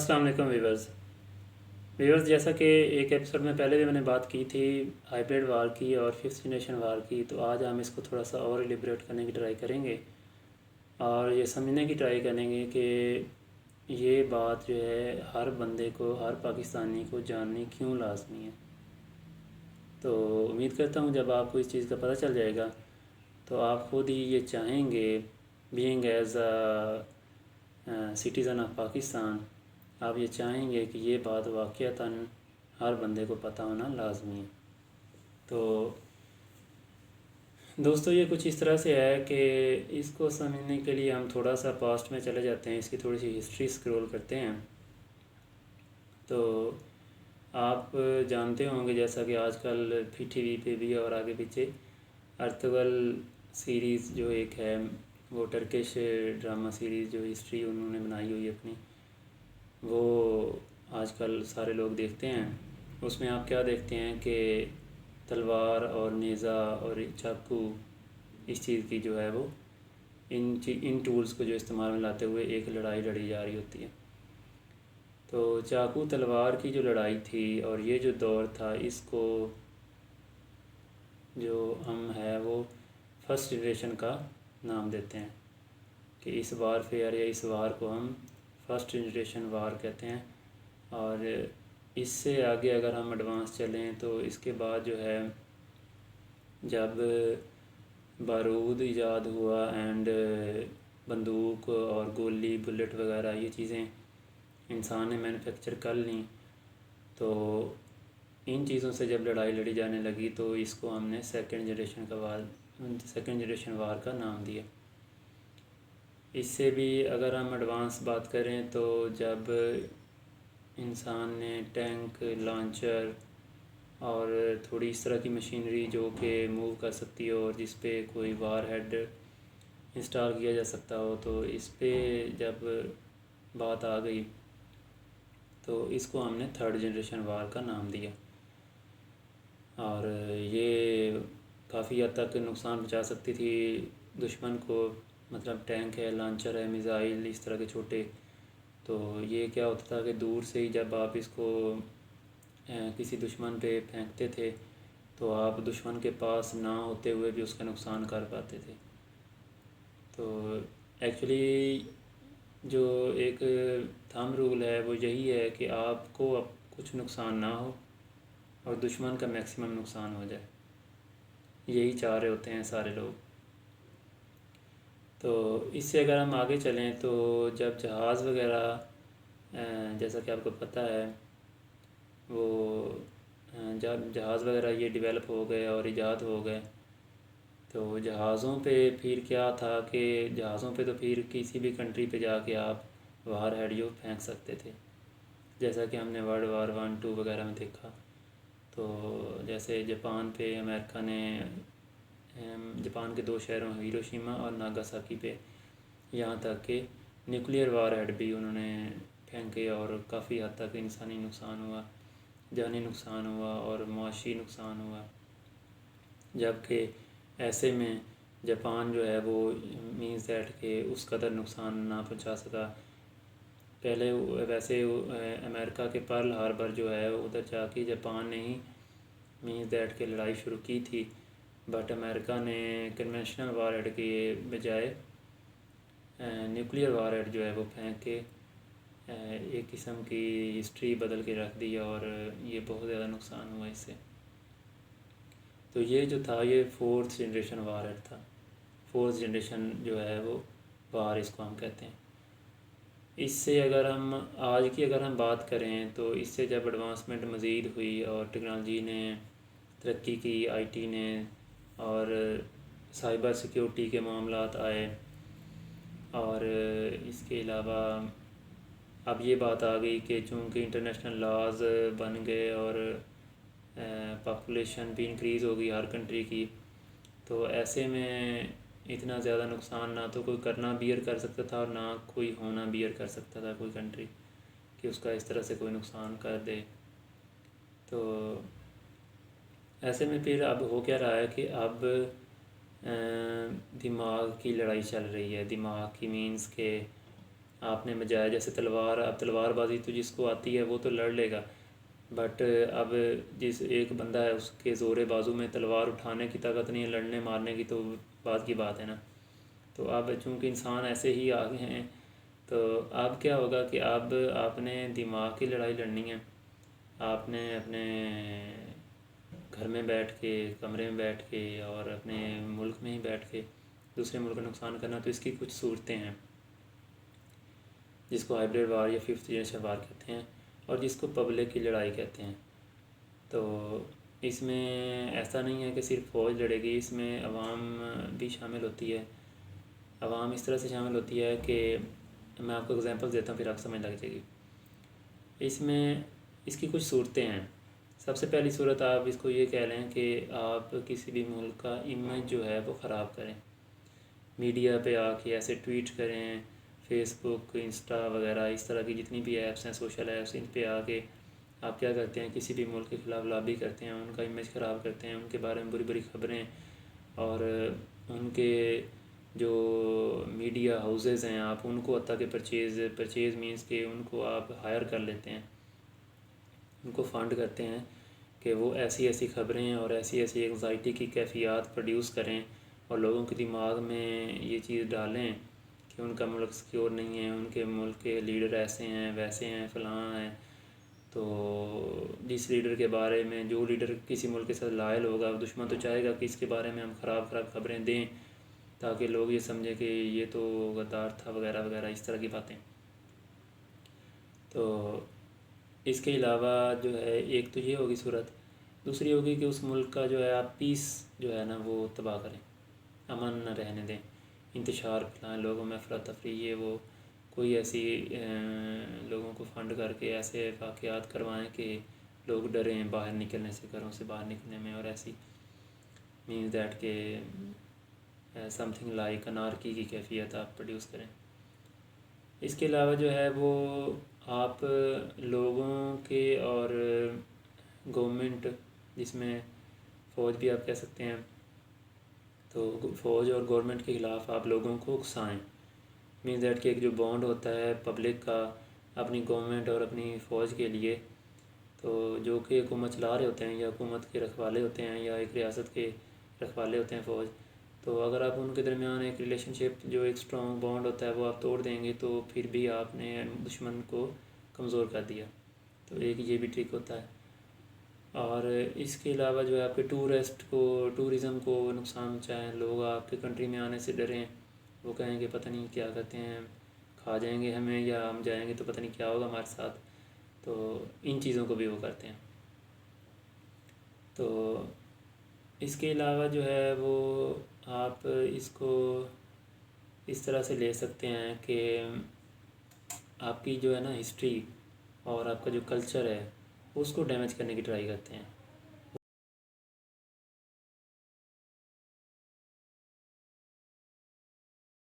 السلام علیکم ویورز جیسا کہ ایک ایپیسوڈ میں پہلے بھی میں نے بات کی تھی ہائبریڈ وار کی اور ففتھ جنریشن وار کی، تو آج ہم اس کو تھوڑا سا اور ایلیبریٹ کرنے کی ٹرائی کریں گے اور یہ سمجھنے کی ٹرائی کریں گے کہ یہ بات جو ہے ہر بندے کو، ہر پاکستانی کو جاننی کیوں لازمی ہے۔ تو امید کرتا ہوں جب آپ کو اس چیز کا پتہ چل جائے گا تو آپ خود ہی یہ چاہیں گے، being as a citizen of Pakistan, آپ یہ چاہیں گے کہ یہ بات واقعتاً ہر بندے کو پتہ ہونا لازمی ہے۔ تو دوستو یہ کچھ اس طرح سے ہے کہ اس کو سمجھنے کے لیے ہم تھوڑا سا پاسٹ میں چلے جاتے ہیں، اس کی تھوڑی سی ہسٹری سکرول کرتے ہیں۔ تو آپ جانتے ہوں گے جیسا کہ آج کل پی ٹی وی پہ بھی اور آگے پیچھے ارطغرل سیریز جو ایک ہے، وہ ٹرکش ڈرامہ سیریز جو ہسٹری انہوں نے بنائی ہوئی ہے اپنی، وہ آج کل سارے لوگ دیکھتے ہیں۔ اس میں آپ کیا دیکھتے ہیں کہ تلوار اور نیزہ اور چاقو، اس چیز کی جو ہے وہ ان ٹولز کو جو استعمال میں لاتے ہوئے ایک لڑائی لڑی جا رہی ہوتی ہے۔ تو چاقو تلوار کی جو لڑائی تھی اور یہ جو دور تھا، اس کو جو ہم ہے وہ فرسٹ جنریشن کا نام دیتے ہیں کہ اس وار فیئر یا اس وار کو ہم فرسٹ جنریشن وار کہتے ہیں۔ اور اس سے آگے اگر ہم ایڈوانس چلیں تو اس کے بعد جو ہے جب بارود ایجاد ہوا اینڈ بندوق اور گولی بلٹ وغیرہ یہ چیزیں انسان نے مینوفیکچر کر لیں، تو ان چیزوں سے جب لڑائی لڑی جانے لگی تو اس کو ہم نے سیکنڈ جنریشن وار کا نام دیا۔ اس سے بھی اگر ہم ایڈوانس بات کریں تو جب انسان نے ٹینک، لانچر اور تھوڑی اس طرح کی مشینری جو کہ موو کر سکتی ہو اور جس پہ کوئی وار ہیڈ انسٹال کیا جا سکتا ہو، تو اس پہ جب بات آ گئی تو اس کو ہم نے تھرڈ جنریشن وار کا نام دیا۔ اور یہ کافی حد تک نقصان پہنچا سکتی تھی دشمن کو، مطلب ٹینک ہے، لانچر ہے، میزائل اس طرح کے چھوٹے، تو یہ کیا ہوتا تھا کہ دور سے ہی جب آپ اس کو کسی دشمن پہ پھینکتے تھے تو آپ دشمن کے پاس نہ ہوتے ہوئے بھی اس کا نقصان کر پاتے تھے۔ تو ایکچولی جو ایک تھم رول ہے وہ یہی ہے کہ آپ کو اب کچھ نقصان نہ ہو اور دشمن کا میکسیمم نقصان ہو جائے، یہی چاہ رہے ہوتے ہیں سارے لوگ۔ تو اس سے اگر ہم آگے چلیں تو جب جہاز وغیرہ جیسا کہ آپ کو پتہ ہے وہ جب جہاز وغیرہ یہ ڈیولپ ہو گئے اور ایجاد ہو گئے، تو جہازوں پہ پھر کیا تھا کہ جہازوں پہ تو پھر کسی بھی کنٹری پہ جا کے آپ وار ہیڈ جو پھینک سکتے تھے، جیسا کہ ہم نے ورلڈ وار 1 2 وغیرہ میں دیکھا۔ تو جیسے جاپان پہ امریکہ نے جاپان کے 2 شہروں ہیروشیما اور ناگاساکی پہ یہاں تک کہ نیوکلیئر وار ہیڈ بھی انہوں نے پھینکے اور کافی حد تک انسانی نقصان ہوا، جانی نقصان ہوا اور معاشی نقصان ہوا۔ جبکہ ایسے میں جاپان جو ہے وہ مینز دیٹ کہ اس قدر نقصان نہ پہنچا سکا۔ پہلے ویسے امریکہ کے پرل ہاربر جو ہے ادھر جا کے جاپان نے ہی مینز دیٹ کہ لڑائی شروع کی تھی، بٹ امریکہ نے کنونشنل وار ہیڈ کے بجائے نیوکلیئر وار ہیڈ جو ہے وہ پھینک کے ایک قسم کی ہسٹری بدل کے رکھ دی اور یہ بہت زیادہ نقصان ہوا اس سے۔ تو یہ جو تھا یہ فورتھ جنریشن وار ہیڈ تھا، فورتھ جنریشن جو ہے وہ وار اس کو ہم کہتے ہیں۔ اس سے اگر ہم آج کی اگر ہم بات کریں تو اس سے جب ایڈوانسمنٹ مزید ہوئی اور ٹیکنالوجی نے ترقی کی، آئی ٹی نے اور سائبر سیکیورٹی کے معاملات آئے، اور اس کے علاوہ اب یہ بات آ گئی کہ چونکہ انٹرنیشنل لاز بن گئے اور پاپولیشن بھی انکریز ہو گئی ہر کنٹری کی، تو ایسے میں اتنا زیادہ نقصان نہ تو کوئی کرنا بیئر کر سکتا تھا اور نہ کوئی ہونا بیئر کر سکتا تھا کوئی کنٹری کہ اس کا اس طرح سے کوئی نقصان کر دے۔ تو ایسے میں پھر اب ہو کیا رہا ہے کہ اب دماغ کی لڑائی چل رہی ہے، دماغ کی مینز کہ آپ نے بجائے جیسے تلوار، اب تلوار بازی تو جس کو آتی ہے وہ تو لڑ لے گا، بٹ اب جس ایک بندہ ہے اس کے زور بازو میں تلوار اٹھانے کی طاقت نہیں ہے، لڑنے مارنے کی تو بات کی بات ہے نا۔ تو اب چونکہ انسان ایسے ہی آگے ہیں، تو اب کیا ہوگا کہ اب آپ نے دماغ کی لڑائی لڑنی ہے، آپ نے اپنے گھر میں بیٹھ کے، کمرے میں بیٹھ کے اور اپنے ملک میں ہی بیٹھ کے دوسرے ملک کا نقصان کرنا۔ تو اس کی کچھ صورتیں ہیں جس کو ہائبریڈ وار یا ففتھ جنریشن وار کہتے ہیں، اور جس کو پبلک کی لڑائی کہتے ہیں۔ تو اس میں ایسا نہیں ہے کہ صرف فوج لڑے گی، اس میں عوام بھی شامل ہوتی ہے۔ عوام اس طرح سے شامل ہوتی ہے کہ میں آپ کو اگزامپل دیتا ہوں، پھر آپ سمجھ لگ جائے گی۔ اس میں اس کی کچھ صورتیں ہیں۔ سب سے پہلی صورت آپ اس کو یہ کہہ لیں کہ آپ کسی بھی ملک کا امیج جو ہے وہ خراب کریں، میڈیا پہ آ کے ایسے ٹویٹ کریں، فیس بک، انسٹا وغیرہ اس طرح کی جتنی بھی ایپس ہیں، سوشل ایپس، ان پہ آ کے آپ کیا کرتے ہیں، کسی بھی ملک کے خلاف لابی کرتے ہیں، ان کا امیج خراب کرتے ہیں، ان کے بارے میں بری بری خبریں، اور ان کے جو میڈیا ہاؤسز ہیں آپ ان کو حتیٰ کہ پرچیز مینس کہ ان کو آپ ہائر کر لیتے ہیں، ان کو فنڈ کرتے ہیں کہ وہ ایسی ایسی خبریں اور ایسی ایسی انگزائٹی کی کیفیات پروڈیوس کریں اور لوگوں کے دماغ میں یہ چیز ڈالیں کہ ان کا ملک سیکیور نہیں ہے، ان کے ملک کے لیڈر ایسے ہیں، ویسے ہیں، فلاں ہیں۔ تو جس لیڈر کے بارے میں، جو لیڈر کسی ملک کے ساتھ لائل ہوگا، دشمن تو چاہے گا کہ اس کے بارے میں ہم خراب خبریں دیں تاکہ لوگ یہ سمجھیں کہ یہ تو غدار تھا وغیرہ وغیرہ، اس طرح کی باتیں۔ تو اس کے علاوہ جو ہے ایک تو یہ ہوگی صورت، دوسری ہوگی کہ اس ملک کا جو ہے آپ پیس جو ہے نا وہ تباہ کریں، امن نہ رہنے دیں، انتشار پھیلائیں، لوگوں میں افراتفری، یہ وہ کوئی ایسی لوگوں کو فنڈ کر کے ایسے واقعات کروائیں کہ لوگ ڈریں باہر نکلنے سے، گھروں سے باہر نکلنے میں، اور ایسی مینز دیٹ کہ سم تھنگ لائک انارکی کی کیفیت آپ پروڈیوس کریں۔ اس کے علاوہ جو ہے وہ آپ لوگوں کے اور گورنمنٹ، جس میں فوج بھی آپ کہہ سکتے ہیں، تو فوج اور گورنمنٹ کے خلاف آپ لوگوں کو اکسائیں، مینز دیٹ کہ ایک جو بانڈ ہوتا ہے پبلک کا اپنی گورنمنٹ اور اپنی فوج کے لیے، تو جو کہ حکومت چلا رہے ہوتے ہیں یا حکومت کے رکھوالے ہوتے ہیں یا ایک ریاست کے رکھوالے ہوتے ہیں فوج، تو اگر آپ ان کے درمیان ایک ریلیشن شپ، جو ایک اسٹرانگ بانڈ ہوتا ہے وہ آپ توڑ دیں گے تو پھر بھی آپ نے دشمن کو کمزور کر دیا۔ تو ایک یہ بھی ٹرک ہوتا ہے۔ اور اس کے علاوہ جو ہے آپ کے ٹورزم کو نقصان پہنچائیں، لوگ آپ کے کنٹری میں آنے سے ڈریں، وہ کہیں گے پتہ نہیں کیا کہتے ہیں، کھا جائیں گے ہمیں، یا ہم جائیں گے تو پتہ نہیں کیا ہوگا ہمارے ساتھ۔ تو ان چیزوں کو بھی وہ کرتے ہیں۔ تو اس کے علاوہ جو ہے وہ آپ اس کو اس طرح سے لے سکتے ہیں کہ آپ کی جو ہے نا ہسٹری اور آپ کا جو کلچر ہے اس کو ڈیمیج کرنے کی ٹرائی کرتے ہیں۔